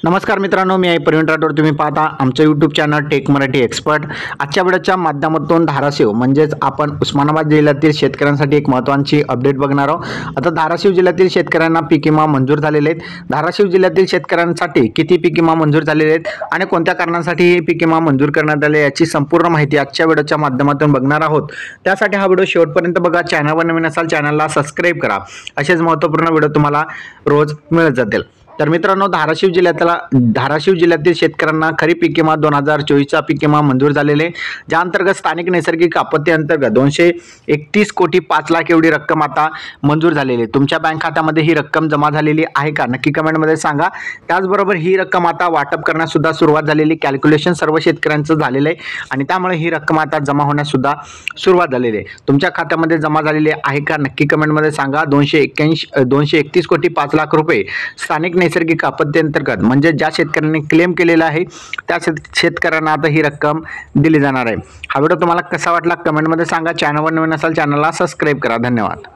नमस्कार मित्रांनो, मी आहे प्रवीण राठोड. तुम्ही पाहता आमचं YouTube channel Tech Marathi Expert. आजच्या व्हिडिओच्या माध्यमातून धाराशिव म्हणजेच आपण उस्मानाबाद जिल्ह्यातील शेतकऱ्यांसाठी एक महत्त्वाची अपडेट बघणार आहोत. आता धाराशिव जिल्ह्यातील शेतकऱ्यांना पीक विमा मंजूर झालेले आहेत. धाराशिव जिल्ह्यातील शेतकऱ्यांसाठी किती पीक विमा मंजूर झालेले आहेत आणि कोणत्या कारणांसाठी हे पीक विमा मंजूर करण्यात आले याची संपूर्ण माहिती आजच्या व्हिडिओच्या माध्यमातून बघणार आहोत. त्यासाठी हा व्हिडिओ शेवटपर्यंत बघा. चॅनलवर नवीन असाल चॅनलला सबस्क्राईब करा. असेच महत्त्वपूर्ण व्हिडिओ तुम्हाला रोज मिळत जातील. तर मित्रांनो, धाराशिव जिल्ह्यातील शेतकऱ्यांना खरीप पीक विमा 2024चा पीक विमा मंजूर झालेले, ज्या अंतर्गत स्थानिक नैसर्गिक आपत्ती अंतर्गत 231 कोटी 5 लाख एवढी रक्कम आता मंजूर झालेली. तुमच्या बँक खात्यामध्ये ही रक्कम जमा झालेली आहे का, नक्की कमेंटमध्ये सांगा. त्याचबरोबर ही रक्कम आता वाटप करण्यास सुद्धा सुरुवात झालेली, कॅल्क्युलेशन सर्व शेतकऱ्यांचं झालेलं आहे आणि त्यामुळे ही रक्कम आता जमा होण्यास सुद्धा सुरुवात झालेली आहे. तुमच्या खात्यामध्ये जमा झालेली आहे का, नक्की कमेंटमध्ये सांगा. 231 कोटी 5 लाख रुपये स्थानिक नैसर्गिक आपत्ती अंतर्गत म्हणजे ज्या शेतकऱ्यांनी क्लेम केलेला आहे त्या शेतकऱ्यांना आता ही रक्कम दिली जाणार आहे. हा व्हिडिओ तुम्हाला कसा वाटला कमेंटमध्ये सांगा. चॅनलवर नवीन असाल चॅनलला सबस्क्राईब करा. धन्यवाद.